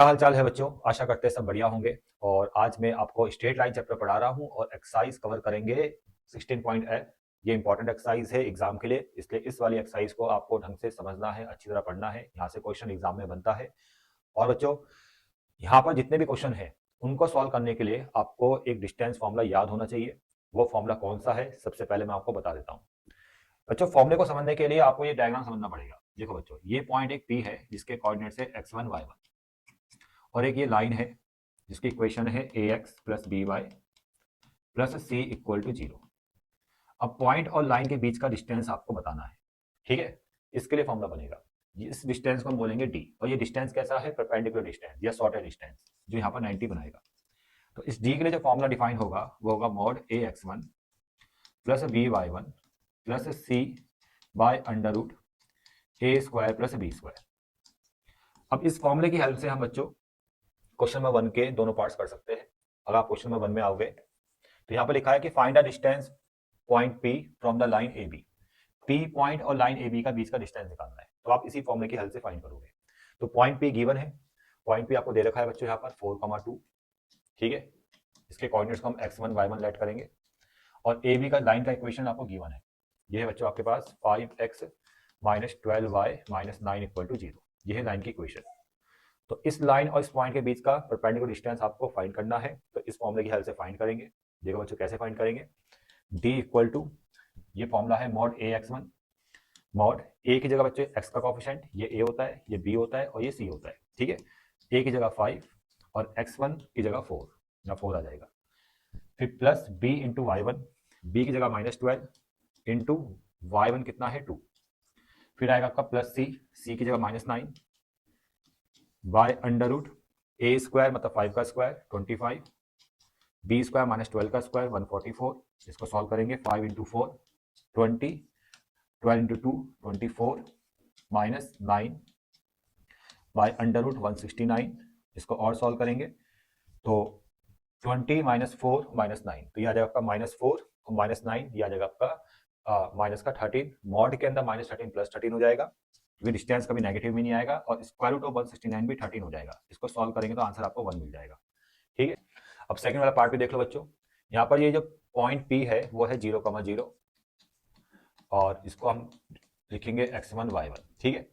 क्या हाल चाल है बच्चों। आशा करते हैं सब बढ़िया होंगे। और आज मैं आपको स्ट्रेट लाइन चैप्टर पढ़ा रहा हूं और एक्सरसाइज कवर करेंगे 16.8। ये इंपॉर्टेंट एक्सरसाइज है एग्जाम के लिए, इसलिए इस वाली एक्सरसाइज को आपको ढंग से समझना है, अच्छी तरह पढ़ना है। यहाँ से क्वेश्चन एग्जाम में बनता है। और बच्चों, यहाँ पर जितने भी क्वेश्चन है उनको सॉल्व करने के लिए आपको एक डिस्टेंस फॉर्मूला याद होना चाहिए। वो फॉर्मूला कौन सा है सबसे पहले मैं आपको बता देता हूँ। बच्चों, फॉर्मूले को समझने के लिए आपको ये डायग्राम समझना पड़ेगा। देखो बच्चों, ये पॉइंट एक पी है जिसके कोऑर्डिनेट्स है x1 y1, और एक ये लाइन है जिसकी इक्वेशन है ax plus B Y plus C equal to 0। अब पॉइंट और लाइन के बीच का डिस्टेंस आपको बताना है, ठीक है। इसके लिए फॉर्मूला बनेगा, इस डिस्टेंस को हम बोलेंगे d, और ये डिस्टेंस कैसा है, परपेंडिकुलर डिस्टेंस या शॉर्टेड डिस्टेंस, जो यहाँ पर 90 बनाएगा। तो इस d के लिए जो फॉर्मूला डिफाइन होगा वो होगा mod A X one plus B Y one plus C by under root A square plus B square. अब इस फॉर्मूले की हेल्प से हम बच्चों क्वेश्चन नंबर 1 के दोनों पार्ट्स कर सकते हैं। अगर आप क्वेश्चन नंबर 1 में आओगे तो यहाँ पर लिखा है कि find the distance point P from the line A B. P point और लाइन ए बी का बीच का डिस्टेंस निकालना है, तो आप इसी फॉर्मूले की हेल्प से फाइंड करोगे। तो पॉइंट पी गिवन है, पॉइंट पी आपको दे रखा है बच्चों यहाँ पर 4,2, ठीक है। इसके कोऑर्डिनेट्स को हम x1 y1 लेट करेंगे, और ए बी का लाइन का इक्वेशन आपको गिवन है। ये है बच्चों आपके पास 5x minus 12y minus 9 equal to 0। ये है लाइन की इक्वेशन। तो इस लाइन और इस पॉइंट के बीच का परपेंडिकुलर डिस्टेंस आपको फाइंड करना है, तो इस फॉर्मूले की हेल्प से फाइंड करेंगे। देखो बच्चों कैसे फाइंड करेंगे। d इक्वल टू, ये फॉर्मूला है mod A X one. Mod ए की जगह बच्चों x का कॉफिशेंट ये a होता है, ये b होता है और ये c होता है, ठीक है। a की जगह 5 और x1 की जगह 4, या 4 आ जाएगा। फिर plus b into Y one, B की जगह माइनस 12 इंटू वाई वन कितना है 2। फिर आएगा आपका प्लस c की जगह minus 9 by under root A square मतलब 5 का स्क्वायर 25, बी स्क्वायर माइनस 12 का स्क्वायर 144। इसको सॉल्व करेंगे, 5 into 4 20, 12 into 2 24 minus 9 by under root 169। इसको और सॉल्व करेंगे तो 20 माइनस 4 माइनस 9, तो ये आ जाएगा आपका माइनस 4 और माइनस 9, ये आ जाएगा आपका माइनस का 13। मॉड के अंदर माइनस 13 प्लस 13 हो जाएगा, क्योंकि डिस्टेंस कभी नेगेटिव में नहीं आएगा, और स्क्वायर रूट ऑफ 169 भी 13 हो जाएगा। इसको सॉल्व करेंगे तो आंसर आपको 1 मिल जाएगा, ठीक है। अब सेकंड वाला पार्ट भी देख लो बच्चों। यहाँ पर ये जो पॉइंट पी है वो है 0,0, और इसको हम लिखेंगे x1 y1, ठीक है।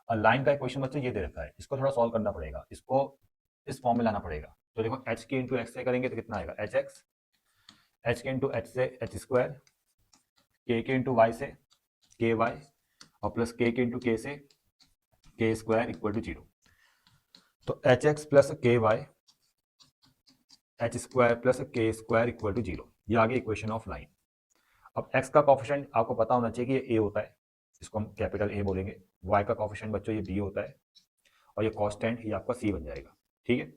और लाइन का इक्वेशन बच्चों ये दे रखा है, इसको थोड़ा सॉल्व करना पड़ेगा, इसको इस फॉर्म में लाना पड़ेगा। तो देखो h के इंटू एक्स से करेंगे तो कितना आएगा hx, h के इंटू एच से एच स्क्वायर, k के इंटू वाई से ky, और प्लस k के इंटू k से k स्क्वायर इक्वल टू 0। तो hx plus ky H square plus K square equal to 0, ये आ गया इक्वेशन ऑफ लाइन। अब x का कॉफिशेंट आपको पता होना चाहिए कि ये a होता है, इसको हम कैपिटल A बोलेंगे। y का कॉफिशेंट बच्चों ये b होता है, और ये कांस्टेंट ये आपका c बन जाएगा, ठीक है।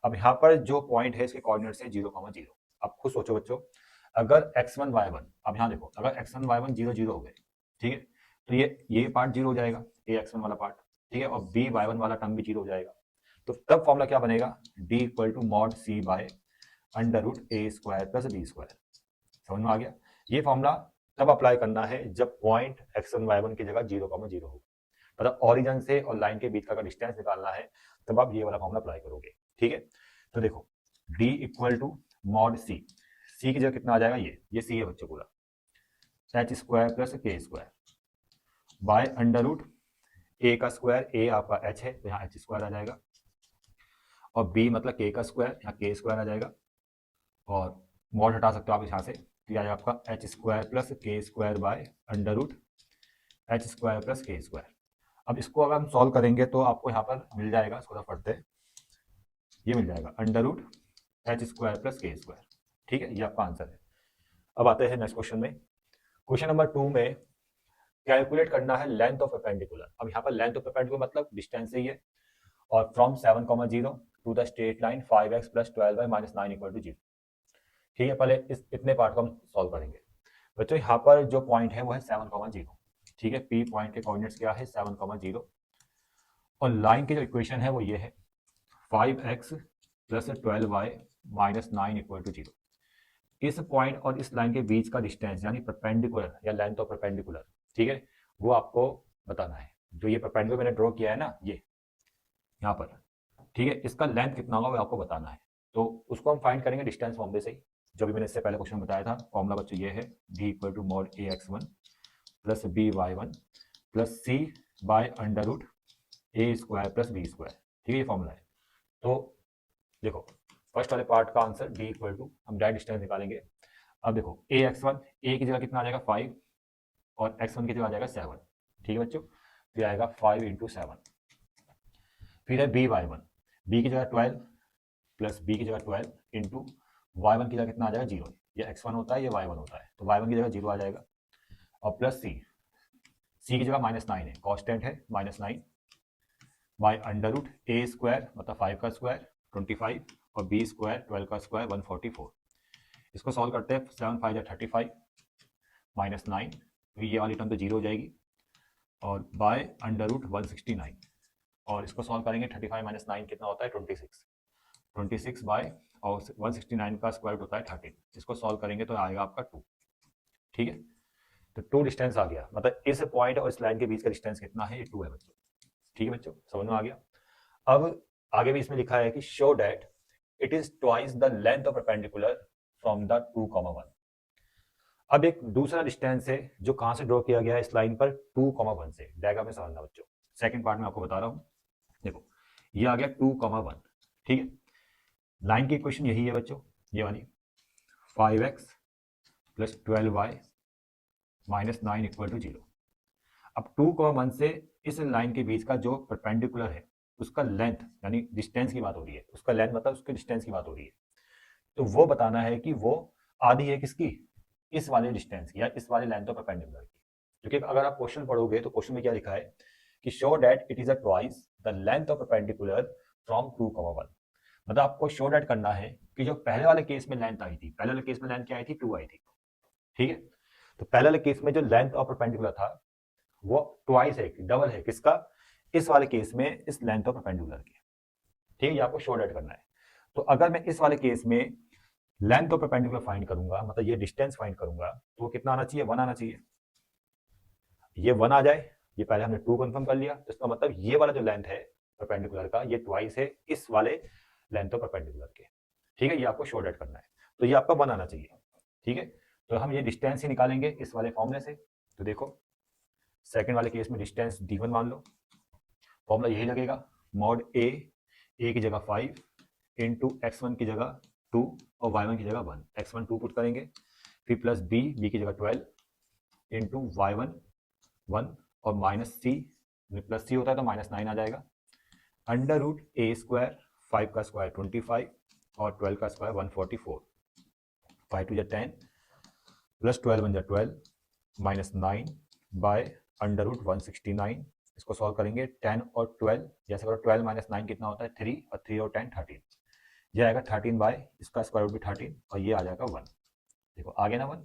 अब यहाँ पर जो पॉइंट है इसके कोऑर्डिनेट्स है 0,0। अब खुद सोचो बच्चों, अगर x1 y1, अब यहाँ देखो अगर x1 y1 0 0 हो गए, ठीक है, तो ये पार्ट 0 हो जाएगा, a x1 वाला पार्ट, ठीक है, और b y1 वाला टर्म भी 0 हो जाएगा। तो तब फॉर्मूला क्या बनेगा, d equal to mod c by under root A square plus B square. समझ में आ गया। ये फॉर्मूला तब अप्लाई करना है जब पॉइंट x1 y1 की जगह 0,0 हो, मतलब ऑरिजिन से और लाइन के बीच का डिस्टेंस निकालना है, तब आप ये वाला फॉर्मूला अप्लाई करोगे, ठीक है। तो देखो d equal to mod c, c की जगह कितना आ जाएगा, ये c है बच्चों पूरा, H square plus K square by under root a का स्क्वायर, a आपका h है तो यहाँ h स्क्वायर आ जाएगा, और b मतलब k का स्क्वायर, यहाँ k स्क्वायर आ जाएगा, और मॉड हटा सकते हो आप यहाँ से, तो यह आपका H square plus K square by under root H square plus K square. अब इसको अगर हम सॉल्व करेंगे तो आपको यहाँ पर मिल जाएगा, इसको पढ़ते हैं, ये मिल जाएगा under root H square plus K square, ठीक है, ये आपका आंसर है। अब आते हैं नेक्स्ट क्वेश्चन में। क्वेश्चन नंबर 2 में कैलकुलेट करना है लेंथ ऑफ परपेंडिकुलर। अब यहाँ पर लेंथ ऑफ परपेंडिकुलर मतलब डिस्टेंस ही है, और from 7,0 to the straight line 5x plus 12y minus 9 equal to 0, ठीक है। पहले इस इतने पार्ट को हम सॉल्व करेंगे बच्चों। यहाँ पर जो पॉइंट है वो है 7,0, ठीक है। पी पॉइंट के कोऑर्डिनेट्स क्या है 7,0, और लाइन की जो इक्वेशन है वो ये है 5x plus 12y minus 9 equal to 0। इस पॉइंट और इस लाइन के बीच का डिस्टेंस यानी परपेंडिकुलर या लेंथ ऑफ परपेंडिकुलर, ठीक है, वो आपको बताना है। जो ये परपेंडिकुलर मैंने ड्रॉ किया है ना, ये यहाँ पर ठीक है, इसका लेंथ कितना होगा वो आपको बताना है। तो उसको हम फाइंड करेंगे डिस्टेंस फॉर्मूले से ही, जो भी मैंने इससे पहले क्वेश्चन बताया था। फॉर्मूला बच्चों ये है, v equal to mod A X one plus B Y one plus C by under root A square plus B square. ठीक है, ये फॉर्मूला है। तो देखो, फर्स्ट वाले पार्ट का आंसर d इक्वल टू, हम डायरेक्ट डिस्टेंस निकालेंगे। अब देखो ए एक्स वन, ए की जगह कितना आ जाएगा 5 और एक्स वन की जगह आ जाएगा 7। ठीक है बच्चों, तो ये आएगा 5 इंटू 7। फिर है बी वाई वन, बी की जगह 12 प्लस बी की जगह 12 इंटू वाई वन की जगह कितना आ जाएगा 0। ये एक्स वन होता है, ये वाई वन होता है, तो वाई वन की जगह 0 आ जाएगा। और प्लस सी, सी की जगह -9 है, कॉन्स्टेंट है -9 by under root A square मतलब 5 का स्क्वायर 25 और बी स्क्वायर 12 का स्क्वायर 144। इसको सॉल्व करते हैं, 7 5 35 -9, तो ये वाली टर्म तो 0 हो जाएगी, और बाय अंडर रूट 169। और इसको सॉल्व करेंगे, 35 - 9 कितना होता है 26 बाय, और 169 का स्क्वायर होता है 13। इसको सॉल्व करेंगे तो आएगा आपका 2। ठीक है, तो 2 डिस्टेंस आ गया, मतलब इस पॉइंट और इस लाइन के बीच का डिस्टेंस कितना है, ये 2 है बच्चों। ठीक है बच्चों, समझ में आ गया। अब आगे भी इसमें लिखा है कि show that it is twice the length of perpendicular from the 2,1। अब एक दूसरा डिस्टेंस है जो कहां से ड्रॉ किया गया है इस लाइन पर, 2,1 से। डायग्राम में समझना बच्चों, सेकंड पार्ट में आपको बता रहा हूं। देखो, ये आ गया 2,1। ठीक है, लाइन की इक्वेशन यही है बच्चों, ये वाली 5x plus 12y minus 9 equal to 0। अब 2,1 से इस लाइन के बीच का जो परपेंडिकुलर है उसका लेंथ, यानी डिस्टेंस की बात हो रही है, उसका लेंथ मतलब उसके डिस्टेंस की बात हो रही है। तो वो बताना है कि वो आधी है किसकी, इस वाले डिस्टेंस की या इस वाले लेंथ ऑफ परपेंडिकुलर की। क्योंकि अगर आप क्वेश्चन पढ़ोगे तो क्वेश्चन में क्या लिखा है कि show that it is a twice the length of perpendicular from 2,1। मतलब आपको शो दैट करना है कि जो पहले वाले केस में लेंथ आई थी, पहले वाले केस में लेंथ क्या आई थी, 2 आई थी। ठीक है, तो पहले वाले केस में जो लेंथ ऑफ परपेंडिकुलर था वो ट्वाइस है, डबल है किसका, इस वाले केस में इस लेंथ ऑफ परपेंडिकुलर की। ठीक है, ये आपको शो दैट करना है। तो अगर मैं इस वाले केस में लेंथ ऑफ परपेंडिकुलर फाइंड करूंगा, मतलब ये डिस्टेंस फाइंड करूंगा, तो कितना आना चाहिए, 1 आना चाहिए। ये 1 आ जाए, ये पहले हमने 2 कंफर्म कर लिया, तो इसका मतलब ये वाला जो लेंथ है परपेंडिकुलर का, ये ट्वाइस है इस वाले लेंथ ऑफ परपेंडिकुलर के। ठीक है, ये आपको शो दैट करना है, तो ये आपका 1 आना चाहिए। ठीक है, तो हम ये डिस्टेंस ही निकालेंगे इस वाले फॉर्मूले से। तो देखो, सेकंड वाले केस में डिस्टेंस d1 मान लो, फॉर्मूला यही लगेगा, मॉड ए की जगह 5 इंटू x1 की जगह 2 और y1 की जगह 1। x1 2 पुट करेंगे, फिर प्लस b की जगह 12 इंटू y1 1 और माइनस सी, प्लस सी होता है तो -9 आ जाएगा, अंडर रूट ए स्क्वायर 5 का स्क्वायर 25 और 12 का square 144। 5 2 10 plus 12 1 12 -9 by under root 169। इसको सॉल्व करेंगे, 10 और 12 जैसे करो, 12 - 9 कितना होता है 3, और 3 और 10 13। ये आएगा 13 बाय इसका स्क्वायर रूट भी 13 और ये आ जाएगा 1। देखो आ गया ना 1,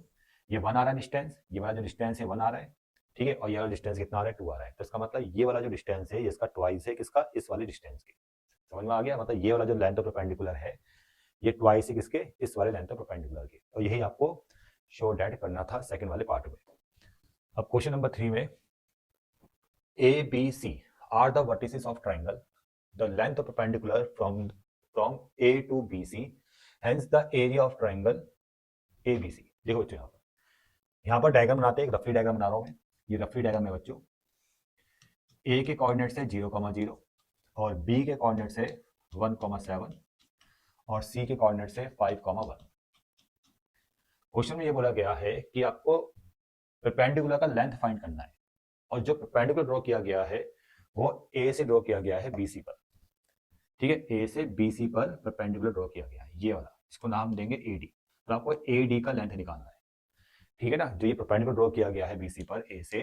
ये 1 आ रहा है डिस्टेंस, ये वाला जो डिस्टेंस है 1 आ रहा है। ठीक है, और ये वाला डिस्टेंस कितना आ रहा है 2 आ रहा है। तो इसका मतलब ये वाला जो डिस्टेंस है ये इसका ट्वाइस है किसका, इस वाले डिस्टेंस की। समझ में आ गया, मतलब ये वाला जो लेंथ ऑफ परपेंडिकुलर है ये ट्वाइस है किसके, इस वाले लेंथ ऑफ परपेंडिकुलर के। और यही आपको शो डैट करना था सेकंड वाले पार्ट में। अब क्वेश्चन नंबर 3 में, A, B, C are the vertices of triangle. The length of perpendicular from A to BC, hence the area of triangle ABC। देखो बच्चों, यहाँ पर डायग्राम बनाते हैं, एक रफली डायग्राम बना रहा हूँ मैं। ये रफली डायग्राम है बच्चों, A के कोऑर्डिनेट्स है 0,0 और B के कोऑर्डिनेट्स है 1,7 और C के कोऑर्डिनेट्स है 5,1। क्वेश्चन में ये बोला गया है कि आपको परपेंडिकुलर का लेंथ फाइंड करना है, और जो परपेंडिकुलर ड्रॉ किया गया है वो ए से ड्रॉ किया गया है बीसी पर। ठीक है, ए से बीसी पर परपेंडिकुलर ड्रॉ किया गया है, ये वाला, इसको नाम देंगे एडी। तो आपको एडी का लेंथ निकालना है। ठीक है ना, जो ये परपेंडिकुलर ड्रॉ किया गया है बीसी पर ए से,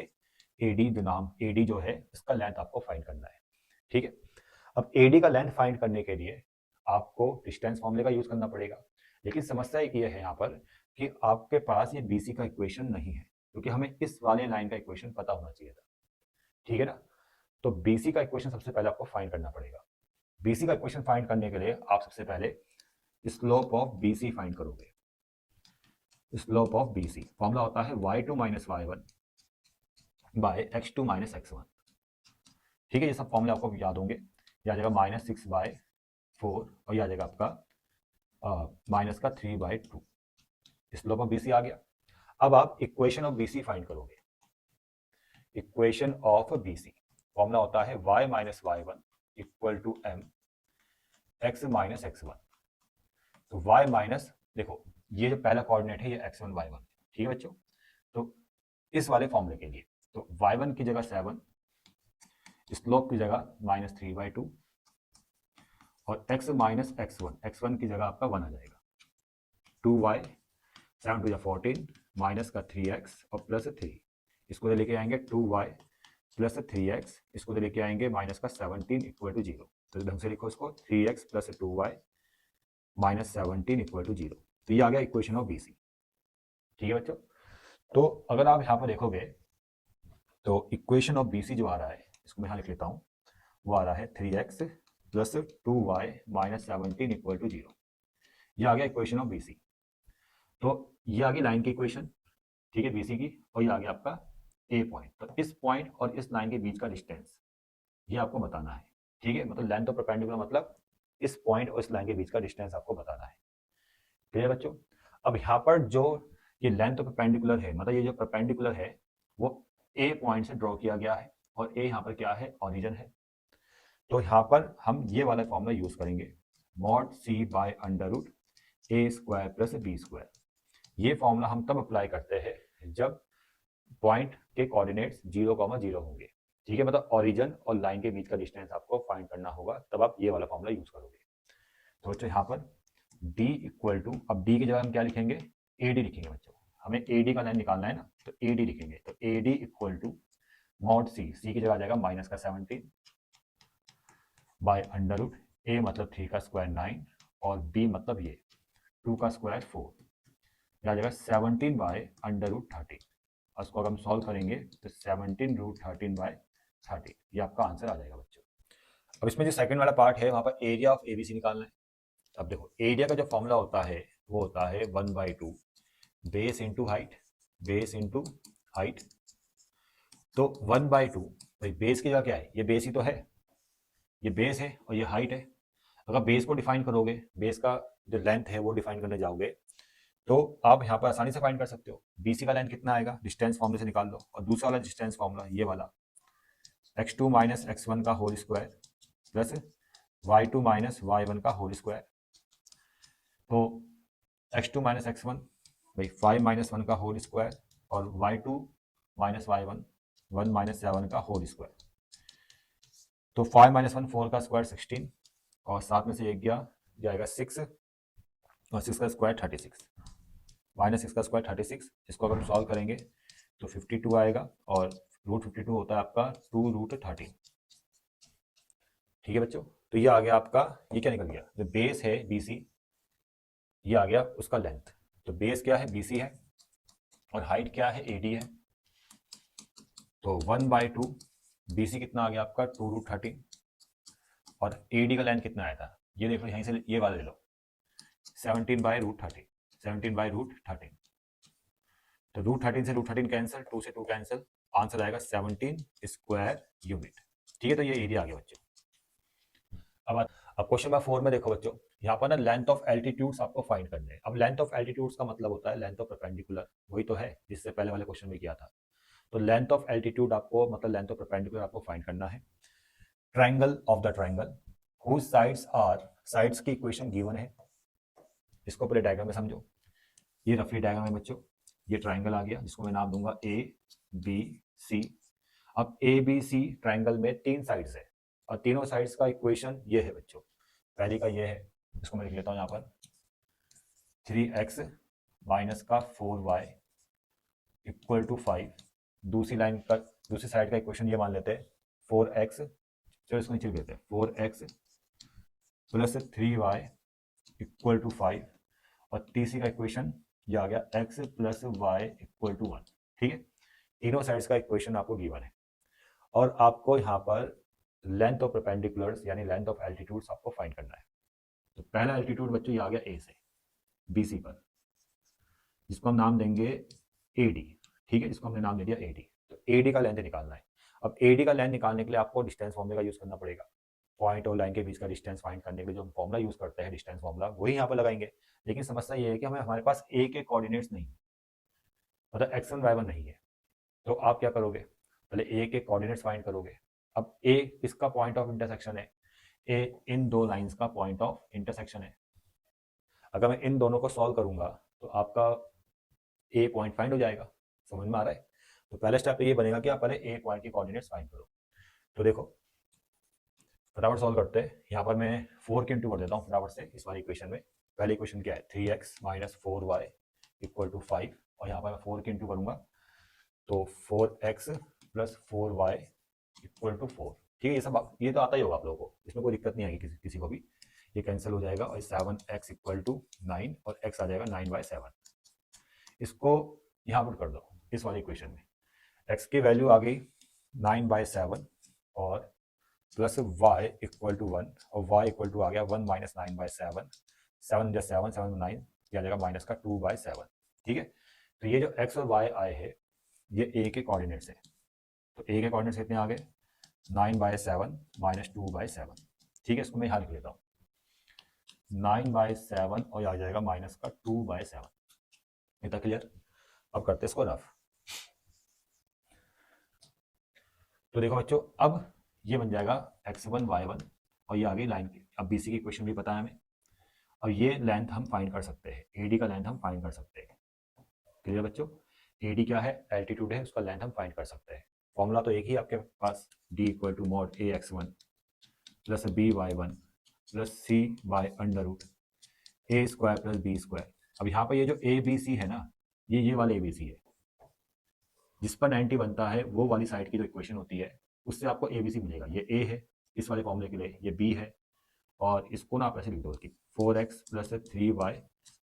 एडी जो नाम, एडी जो है इसका लेंथ आपको फाइंड करना है। ठीक है, अब एडी का लेंथ फाइंड करने के लिए आपको डिस्टेंस फॉर्मूले का यूज करना पड़ेगा। लेकिन समस्या एक ये है यहाँ पर कि आपके पास ये बीसी का इक्वेशन नहीं है, क्योंकि हमें इस वाले लाइन का इक्वेशन पता होना चाहिए था। ठीक है ना, तो बीसी का इक्वेशन सबसे पहले आपको फाइंड करना पड़ेगा। बीसी का इक्वेशन फाइंड करने के लिए आप सबसे पहले स्लोप ऑफ बीसी फाइंड करोगे। स्लोप ऑफ बीसी फॉर्मूला होता है y2 - y1 bye x2 - x1। ठीक है, ये सब फॉर्मूले आपको याद होंगे। यह आ जाएगा -6 बाय 4 और ये आ जाएगा आपका माइनस का 3/2। स्लोप ऑफ BC आ गया। अब आप इक्वेशन ऑफ BC फाइंड करोगे। इक्वेशन ऑफ BC फॉर्मूला होता है y minus y1 equal to m x minus x1। तो y माइनस, देखो ये जो पहला कोऑर्डिनेट है ये x1 y1, ठीक है बच्चों। तो इस वाले फॉर्मूले के लिए तो y1 की जगह 7, स्लोप की जगह माइनस 3/2 और x माइनस x1 की जगह आपका 1 आ जाएगा। 2y 7 टू 14 माइनस का 3x और प्लस 3, इसको लेके आएंगे 2y प्लस 3x, इसको लेके आएंगे माइनस का 17 इक्वल टू 0। तो ढंग से लिखो इसको 3x plus 2y minus 17 equal to 0। तो ये आ गया इक्वेशन ऑफ BC, ठीक है बच्चों। तो अगर आप यहाँ पर देखोगे तो इक्वेशन ऑफ BC जो आ रहा है, इसको मैं यहाँ लिख लेता हूँ, वो आ रहा है 3x plus 2y minus 17 equal to 0। ये आ गया इक्वेशन ऑफ BC। तो ये आ गई लाइन की इक्वेशन, ठीक है, BC की, और ये आ गया आपका A पॉइंट। तो इस पॉइंट और इस लाइन के बीच का डिस्टेंस ये आपको बताना है, ठीक है। मतलब लेंथ ऑफ परपेंडिकुलर मतलब इस पॉइंट और इस लाइन के बीच का डिस्टेंस आपको बताना है, क्लियर बच्चों। अब यहाँ पर जो ये लेंथ ऑफ परपेंडिकुलर है, मतलब ये जो परपेंडिकुलर है वो A पॉइंट से ड्रॉ किया गया है और A यहाँ पर क्या है, ओरिजिन है। तो यहाँ पर हम ये वाला फॉर्मूला यूज करेंगे, mod C by under root A square plus B square. ये फॉर्मूला हम तब अप्लाई करते हैं जब पॉइंट के कोऑर्डिनेट्स 0,0 होंगे, ठीक है। मतलब ओरिजिन और लाइन के बीच का डिस्टेंस आपको फाइंड करना होगा, तब आप ये वाला फॉर्मूला यूज करोगे। तो बच्चों यहाँ पर D इक्वल टू, अब D की जगह हम क्या लिखेंगे, AD लिखेंगे बच्चों। हमें AD का लाइन निकालना है ना, तो AD लिखेंगे। तो AD equal to mod C की जगह आ जाएगा माइनस का 17 बाय अंडर रूट A मतलब 3 का स्क्वायर 9 और B मतलब ये 2 का स्क्वायर 4, आ जाएगा 17 बाय अंडर रूट 13। और इसको अगर हम सॉल्व करेंगे तो 17 रूट 13 बाय 13, ये आपका आंसर आ जाएगा बच्चों। अब इसमें जो सेकंड वाला पार्ट है वहाँ पर एरिया ऑफ ABC निकालना है। अब देखो एरिया का जो फॉर्मूला होता है वो होता है 1/2 base into height, base into height. तो 1/2 भाई बेस की जगह क्या है, ये बेस ही तो है, ये बेस है और ये हाइट है। अगर बेस को डिफाइन करोगे, बेस का जो लेंथ है वो डिफाइन करने जाओगे, तो आप यहाँ पर आसानी से फाइंड कर सकते हो। BC का लेंथ कितना आएगा, डिस्टेंस फॉर्मूले से निकाल लो। और दूसरा वाला डिस्टेंस फॉर्मूला ये वाला x2 माइनस x1 का whole square plus y2 minus y1 का होल स्क्वायर। तो x2 माइनस x1 भाई 5 माइनस 1 का होल स्क्वायर और y2 माइनस y1 1 माइनस 7 का होल स्क्वायर। तो 5 माइनस 1 4 का स्क्वायर 16 और 7 में से एक गया जाएगा 6 और 6 का स्क्वायर 36 माइनस 6 का स्क्वायर 36। इसको अगर हम सॉल्व करेंगे तो 52 आएगा और रूट 52 होता है आपका 2 रूट 13, ठीक है बच्चों। तो ये आ गया आपका, ये क्या निकल गया, जो बेस है BC, ये आ गया उसका लेंथ। तो बेस क्या है, BC है, और हाइट क्या है, AD है। तो 1/2 BC कितना आ गया आपका 2 रूट 13 और AD का लेंथ कितना आया था, ये देख लो, यहीं से ये वाला ले लो 17 बाय रूट 13, 17 बाय रूट 13। तो रूट 13 से रूट 13 कैंसिल, 2 से 2 कैंसिल, आंसर आएगा 17 स्क्वायर यूनिट, ठीक है। तो ये एरिया आ गया बच्चों। अब क्वेश्चन नंबर 4 में देखो बच्चों, यहाँ पर ना लेंथ ऑफ एल्टीट्यूड्स आपको फाइंड करने हैं। अब लेंथ ऑफ एल्टीट्यूड्स का मतलब होता है लेंथ ऑफ परपेंडिकुलर, वही तो है जिससे पहले वाले क्वेश्चन में किया था। तो लेंथ ऑफ एल्टीट्यूड आपको, मतलब लेंथ ऑफ परपेंडिकुलर आपको फाइंड करना है। Triangle of the triangle whose sides are, sides की इक्वेशन गिवन है। इसको पहले डायग्राम में समझो। ये रफली डायग्राम है बच्चों, ये ट्रायंगल आ गया जिसको मैं नाम दूंगा ABC। अब ABC ट्रायंगल में 3 साइड्स है और तीनों साइड्स का इक्वेशन ये है बच्चों। पहले का ये है, इसको मैं लिख लेता हूँ यहाँ पर 3x माइनस का 4y इक्वल टू 5। दूसरी लाइन का, दूसरी साइड का इक्वेशन ये मान लेते हैं 4x, चलो इसको नीचे लेते हैं 4x plus 3y equal to 5। और तीसरी का इक्वेशन ये आ गया x plus y equal to 1, ठीक है। तीनों साइड्स का इक्वेशन आपको गिवन है और आपको यहाँ पर लेंथ ऑफ परपेंडिकुलर्स यानी लेंथ ऑफ एल्टीट्यूड्स आपको फाइंड करना है। तो पहला एल्टीट्यूड बच्चों ये आ गया A से BC पर, जिसको हम नाम देंगे AD, ठीक है, जिसको हमने नाम दे दिया AD। तो AD का लेंथ निकालना है। अब AD का लेंथ निकालने के लिए आपको डिस्टेंस फॉर्मूले का यूज करना पड़ेगा। पॉइंट और लाइन के बीच का डिस्टेंस फाइंड करने के लिए जो हम फॉर्मूला यूज करते हैं, डिस्टेंस फॉर्मूला, वही यहाँ पर लगाएंगे। लेकिन समस्या ये है कि हमारे पास ए के कोऑर्डिनेट्स नहीं, मतलब x1 y1 नहीं है। तो आप क्या करोगे, पहले ए के कोऑर्डिनेट्स फाइंड करोगे। अब ए किसका पॉइंट ऑफ इंटरसेक्शन है, ए इन दो लाइंस का पॉइंट ऑफ इंटरसेक्शन है। अगर मैं इन दोनों को सॉल्व करूंगा तो आपका ए पॉइंट फाइंड हो जाएगा। समझ में आ रहा है? तो पहले स्टेप ये बनेगा कि आप पहले ए पॉइंट की कोऑर्डिनेट्स फाइंड करो। तो देखो फटाफट सॉल्व करते हैं। यहाँ पर मैं 4 के इंटू कर देता हूँ फटाफट से इस वाली इक्वेशन में। पहली इक्वेशन क्या है, 3x minus 4y equal to 5, और यहाँ पर मैं 4 के इंटू करूंगा तो 4x plus 4y equal to 4। ठीक है, ये सब ये तो आता ही होगा आप लोगों को, इसमें कोई दिक्कत नहीं आएगी किसी को भी। ये कैंसिल हो जाएगा और 7x इक्वल टू 9 और x आ जाएगा 9/7। इसको यहाँ पुट कर दो इस वाली इक्वेशन में। x की वैल्यू आ गई 9/7 और प्लस y इक्वल टू 1 और y इक्वल टू आ गया 1 माइनस 9/7। 7 जब 7 7 9 आ जाएगा माइनस का 2/7। ठीक है, तो ये जो x और y आए हैं ये a के कोऑर्डिनेट्स है। तो a के कोऑर्डिनेट्स कितने आ गए, 9/7 माइनस 2/7। ठीक है, इसको मैं यहाँ लिख लेता हूँ 9/7 और आ जाएगा माइनस का 2/7। इतना क्लियर? अब करते हैं इसको रफ। तो देखो बच्चों, अब ये बन जाएगा x1 y1 और ये आ गई लाइन की। अब BC की इक्वेशन भी पता है हमें। अब ये लेंथ हम फाइंड कर सकते हैं, AD का लेंथ हम फाइंड कर सकते हैं। क्लियर बच्चों? AD क्या है, एल्टीट्यूड है, उसका लेंथ हम फाइंड कर सकते हैं। फॉर्मूला तो एक ही आपके पास, D equal to mod AX1 plus BY1 plus C by under root A square plus B square. अब यहाँ पर ये जो ABC है ना, ये वाला ABC है जिस पर 90 बनता है, वो वाली साइड की जो इक्वेशन होती है उससे आपको ABC मिलेगा। ये A है इस वाले फॉर्मूले के लिए, ये B है, और इसको ना आप ऐसे लिख दो कि 4x plus 3y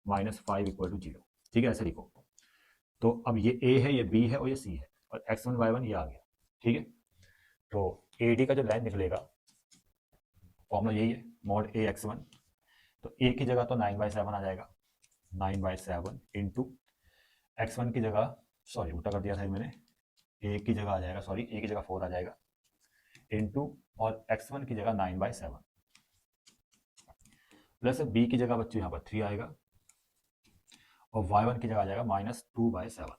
minus 5 equal to 0। ठीक है, ऐसे लिखो। तो अब ये A है, ये B है और ये C है, और x1 y1 ये आ गया। ठीक है, तो AD का जो लाइन निकलेगा फॉर्मूला यही है, मॉड AX1। तो A की जगह तो 9/7 आ जाएगा, 9/7 इंटू x1 की जगह, सॉरी उल्टा कर दिया था मैंने, A की जगह आ जाएगा, सॉरी A की जगह 4 आ जाएगा इंटू, और x1 की जगह 9/7 प्लस B की जगह बच्चों यहाँ पर 3 आएगा, और y1 की जगह आ जाएगा माइनस 2/7,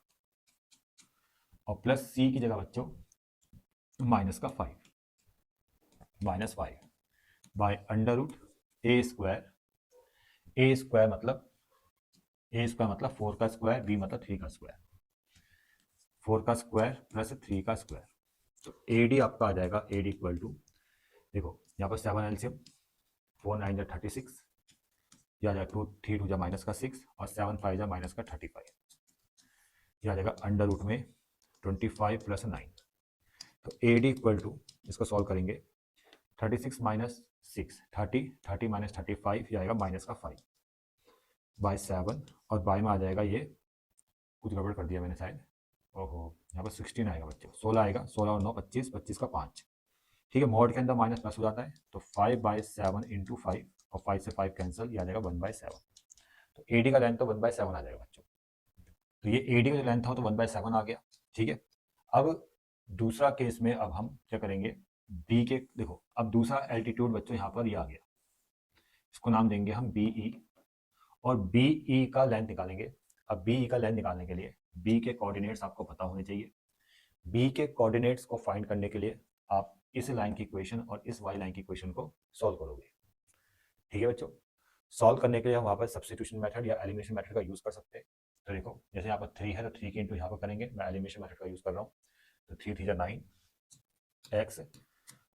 और प्लस C की जगह बच्चों माइनस का 5 by under root A square. A square मतलब 4 का स्क्वायर, B मतलब 3 का स्क्वायर, 4 का स्क्वायर प्लस 3 का स्क्वायर। तो AD आपका आ जाएगा, AD इक्वल टू, देखो यहाँ पर 7 एलसीएम, 4 9 जा 36, यह आ जाएगा 2 3 2 जा माइनस का 6 और 7 5 जा माइनस का 35। यह आ जाएगा अंडर रूट में 25 प्लस 9। तो AD इक्वल टू, इसको सॉल्व करेंगे, 36 माइनस 6 30 माइनस 35, यह आएगा माइनस का 5/7, और बाय में आ जाएगा, ये कुछ गड़बड़ कर दिया मैंने शायद, ओहो यहाँ पर 16 आएगा बच्चों, 16 आएगा, 16 और 9 25, 25 का 5। ठीक है, मॉड के अंदर माइनस प्लस हो जाता है, तो 5/7 इंटू 5, और 5 से 5 कैंसिल, ये आ जाएगा 1/7। तो AD का लेंथ तो 1/7 आ जाएगा बच्चों। तो ये AD का जो लेंथ था तो 1/7 आ गया। ठीक है, अब दूसरा केस में अब हम क्या करेंगे, B के, देखो अब दूसरा एल्टीट्यूड बच्चों यहाँ पर ये आ गया, इसको नाम देंगे हम BE, और BE का लेंथ निकालेंगे। अब BE का लेंथ निकालने के लिए B के कोऑर्डिनेट्स आपको पता होने चाहिए। B के कोऑर्डिनेट्स को फाइंड करने के लिए आप इस लाइन की इक्वेशन और इस वाई लाइन की इक्वेशन को सॉल्व करोगे। ठीक है बच्चों, सॉल्व करने के लिए हम वहाँ पर सब्स्टिट्यूशन मेथड या एलिमिनेशन मेथड का यूज कर सकते हैं। तो देखो जैसे यहाँ पर 3 है तो 3 के इंटू यहाँ पर करेंगे, मैं एलिमिनेशन मेथड का यूज कर रहा हूँ। तो 3 3 जा 9x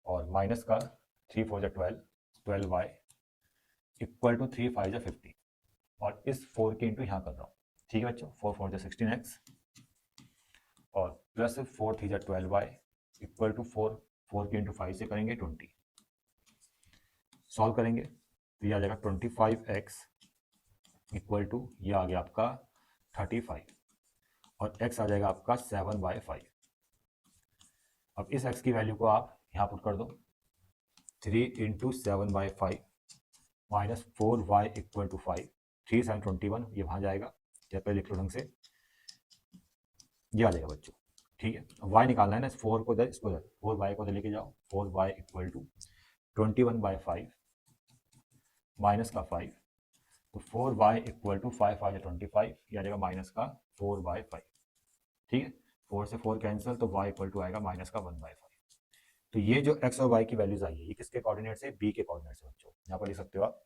और माइनस का 3 4 जा 12y इक्वल टू 3 5 जा 50, और इस 4 के इंटू यहाँ कर रहा हूँ। ठीक है बच्चों, 4 4 जा 16x और प्लस 4 3 जा 12y इक्वल टू 4 के इंटू 5 से करेंगे 20। सॉल्व करेंगे तो ये आ जाएगा 25x इक्वल टू, ये आ गया आपका 35, और x आ जाएगा आपका 7/5। अब इस x की वैल्यू को आप यहाँ पुट कर दो, 3 into 7/5 minus 4y equal to 5, 3 7 21, ये वहाँ जाएगा, या पहले लिख लो ढंग से, ये आ जाएगा बच्चों। ठीक है, y निकालना है ना, 4 को इधर, इसको इधर, 4y को इधर लेके जाओ, 4y इक्वल टू 21/5 माइनस का 5, तो 4y इक्वल टू 5 आ जाए 25, यह आ जाएगा माइनस का 4/5। ठीक है, 4 से 4 कैंसिल, तो y इक्वल टू आएगा माइनस का 1/5। तो ये जो x और y की वैल्यूज आई है ये किसके कोऑर्डिनेट से, b के कोऑर्डिनेट से बच्चों। यहाँ पर लिख सकते हो आप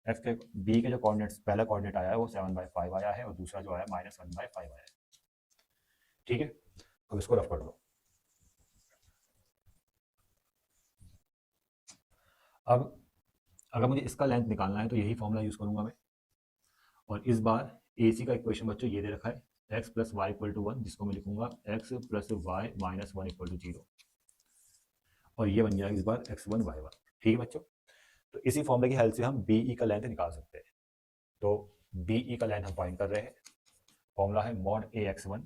x के b के जो कोऑर्डिनेट्स, पहला कोऑर्डिनेट आया है वो 7/5 आया है और दूसरा जो आया -1/5 आया है। ठीक है, अब इसको रफ कर लो। अब अगर मुझे इसका लेंथ निकालना है तो यही फॉर्मूला यूज करूंगा मैं। और इस बार AC का इक्वेशन बच्चों ये दे रखा है x plus y equal to 1, जिसको मैं लिखूंगा x plus y minus 1 equal to 0, और ये बन जाएगा इस बार x1 y1। ठीक है बच्चों, तो इसी फॉर्मूले की हेल्प से हम BE का लेंथ निकाल सकते हैं। तो BE का लेंथ हम फाइंड कर रहे हैं, फॉर्मूला है मॉड AX1।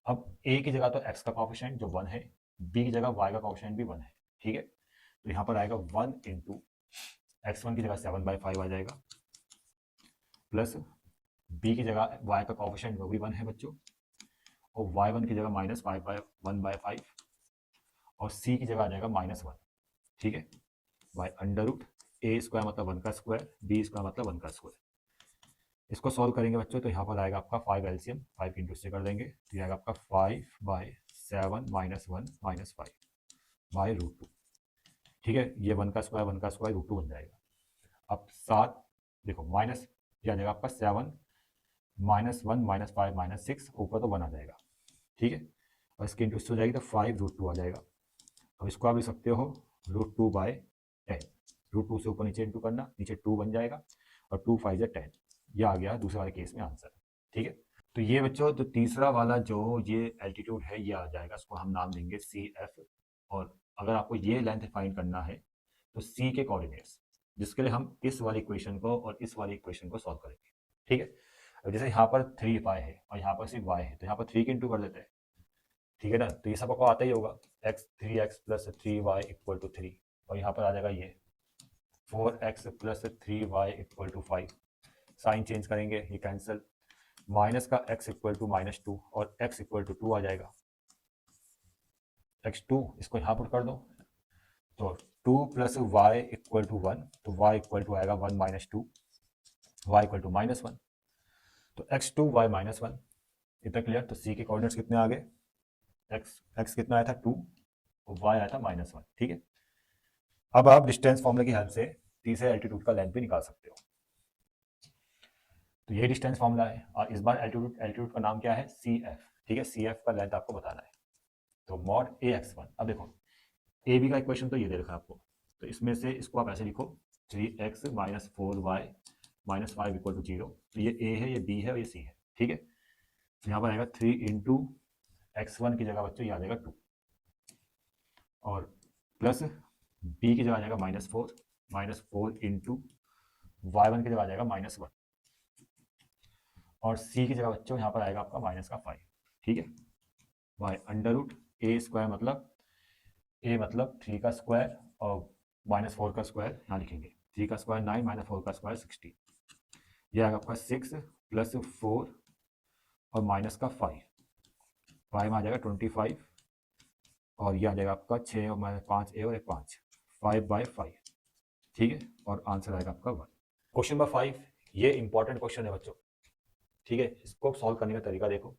अब A की जगह तो x का कोएफिशिएंट जो 1 है, B की जगह y का कोएफिशिएंट भी 1 है। ठीक है, तो यहाँ पर आएगा 1 इंटू x1 की जगह 7/5 आ जाएगा, प्लस b की जगह y का कोएफिशिएंट वो भी 1 है बच्चों, और y1 की जगह -1/5, और c की जगह आ जाएगा -1। ठीक है, by under root a square मतलब 1 का स्क्वायर, b स्क्वायर मतलब 1 का स्क्वायर। इसको सॉल्व करेंगे बच्चों तो यहाँ पर आएगा आपका 5 एलसीएम, 5 इंटू से कर देंगे तो ये आएगा आपका 5/7 -1 -5 बाय रूट 2। ठीक है, ये 1 का स्क्वायर रूट 2 बन जाएगा। अब 7 देखो माइनस, ये आ जाएगा आपका 7 -1 -5 -6, ऊपर तो 1 आ जाएगा। ठीक है, और इसकी इंटू हो जाएगी तो 5 रूट 2 आ जाएगा। अब इसको आप लिख सकते हो √2/10, रूट 2 से ऊपर नीचे इंटू करना, नीचे 2 बन जाएगा, और 2 5 है 10। ये आ गया दूसरे वाले केस में आंसर। ठीक है, तो ये बच्चों तो तीसरा वाला जो ये एल्टीट्यूड है ये आ जाएगा, इसको हम नाम देंगे CF। और अगर आपको ये लेंथ फाइंड करना है तो C के कोऑर्डिनेट्स, जिसके लिए हम इस वाली इक्वेशन को और इस वाली इक्वेशन को सॉल्व करेंगे। ठीक है, अब जैसे यहाँ पर 3y है और यहाँ पर सिर्फ y है, तो यहाँ पर 3 के इंटू कर देते हैं। ठीक है ना, तो ये सब आपको आता ही होगा, 3x plus 3y equal to 3, और यहाँ पर आ जाएगा ये 4x plus 3y equal to 5। Sign change करेंगे, ये कैंसिल, माइनस का x इक्वल टू -2 और x इक्वल टू 2 आ जाएगा, x2 इसको यहाँ पर कर दो, तो 2 प्लस वाई इक्वल टू 1, तो y इक्वल टू आएगा 1 - 2, y इक्वल टू -1, तो x2 y -1। इतना क्लियर। तो C के कोऑर्डिनेट्स कितने आ गए, x कितना आया था 2 और y आया था -1। ठीक है, अब आप डिस्टेंस फॉर्मूले की हेल्प से तीसरे एल्टीट्यूड का लेंथ भी निकाल सकते हो। तो ये डिस्टेंस फॉर्मूला है, और इस बार एल्टीट्यूड का नाम क्या है, CF। ठीक है, CF का लेंथ आपको बताना है, तो मॉड AX1। अब देखो AB का इक्वेशन तो ये दे रखा है आपको, तो इसमें से इसको आप ऐसे लिखो 3x - 4y - 5 इक्वल टू 0। तो ये A है, ये B है और ये C है। ठीक है, तो यहाँ पर आएगा 3 इंटू x1 की जगह बच्चों ये आ जाएगा 2, और प्लस B की जगह आ जाएगा -4 इंटू y1 की जगह आ जाएगा -1, और C की जगह बच्चों यहाँ पर आएगा आपका -5। ठीक है, by under root A square मतलब A मतलब 3 का स्क्वायर और -4 का स्क्वायर यहाँ लिखेंगे, 3 का स्क्वायर 9 -4 का स्क्वायर 16। यह आएगा आपका 6 प्लस 4 और माइनस का 5 में आ जाएगा 25, और यह आ जाएगा आपका 6 और -5 और 1 5, 5/5। ठीक है, और आंसर आएगा आपका 1। क्वेश्चन नंबर 5, ये इंपॉर्टेंट क्वेश्चन है बच्चों। ठीक है, इसको सॉल्व करने का तरीका देखो।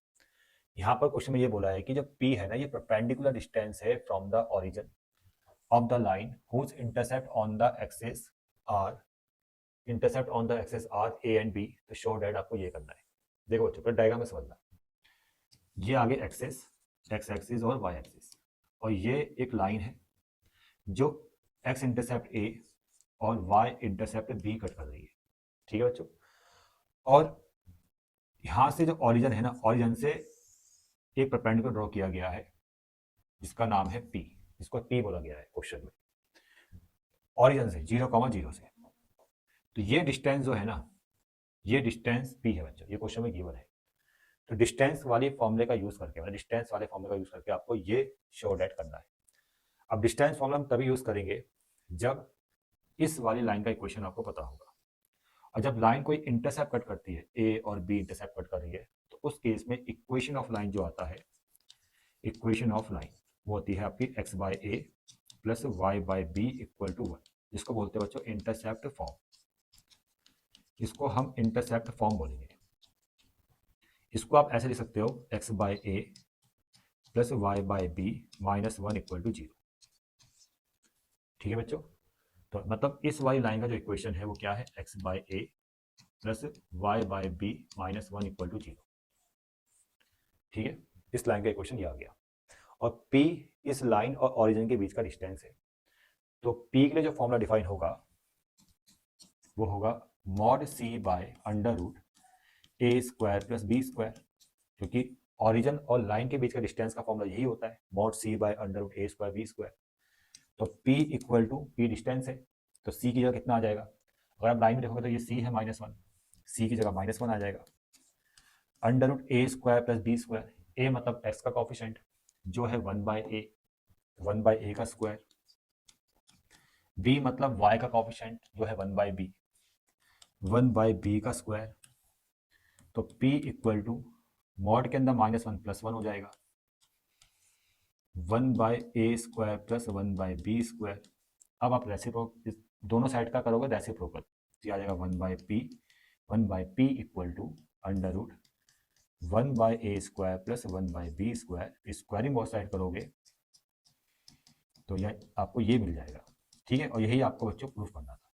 यहाँ पर क्वेश्चन में ये बोला है कि जब P है ना, ये परपेंडिकुलर डिस्टेंस है from the origin of the line whose intercept on the axis are A and B, तो show that आपको ये करना है। देखो बच्चों, फिर डायग्राम में समझना, ये आगे एक्सिस, x एक्सिस और y एक्सिस, और ये एक लाइन है जो x इंटरसेप्ट A और y इंटरसेप्ट B कट कर रही है। ठीक है बच्चों, और यहां से जो ओरिजिन है ना, ओरिजिन से एक परपेंडिकुलर ड्रॉ किया गया है जिसका नाम है P, जिसको P बोला गया है क्वेश्चन में, ओरिजिन से 0,0 से। तो ये डिस्टेंस जो है ना, ये डिस्टेंस P है बच्चों, ये क्वेश्चन में गिवन है। तो डिस्टेंस वाले फॉर्मूले का यूज करके, मतलब डिस्टेंस वाले फॉर्मूले का यूज करके आपको ये शो डेट करना है। अब डिस्टेंस फॉर्मूला हम तभी यूज करेंगे जब इस वाली लाइन का इक्वेशन आपको पता होगा, और जब लाइन कोई इंटरसेप्ट कट करती है, A और B इंटरसेप्ट कट कर रही है, तो उस केस में इक्वेशन ऑफ लाइन जो आता है, इक्वेशन ऑफ लाइन वो होती है आपकी x/a plus y by b equal to 1, जिसको बोलते हैं बच्चों इंटरसेप्ट फॉर्म। इसको हम इंटरसेप्ट फॉर्म बोलेंगे। इसको आप ऐसे लिख सकते हो x by a plus y by b minus 1 equal to 0। ठीक है बच्चों, तो मतलब इस वाली लाइन का जो इक्वेशन है वो क्या है, x by a plus y by b minus 1 equal to 0। ठीक है, इस लाइन का इक्वेशन ये आ गया। और P इस लाइन और ओरिजिन के बीच का डिस्टेंस है। तो P के लिए जो फॉर्मूला डिफाइन होगा वो होगा mod C by under root A square plus B square, क्योंकि ओरिजिन और लाइन के बीच का डिस्टेंस का फॉर्मूला यही होता है, mod C by under root A square b square. तो P equal to P distance है, तो C की जगह कितना आ जाएगा, अगर आप लाइन में देखोगे तो ये C है -1, C की जगह -1 आ जाएगा। अंडर रूट ए स्क्वायर प्लस बी स्क्वायर, ए मतलब x का कॉफिशेंट जो है 1/a का स्क्वायर, b मतलब y का कॉफिशेंट जो है 1/b का स्क्वायर। तो p इक्वल टू मॉड के अंदर -1 + 1 हो जाएगा 1/a square plus 1/b square. अब आप रेसिप्रोकल दोनों साइड का करोगे रेसिप्रोकल, तो आ जाएगा 1/p equal to under root 1/a square plus 1/b square. Squaring बहुत साइड करोगे तो यह आपको ये मिल जाएगा। ठीक है, और यही आपको बच्चों प्रूफ करना था।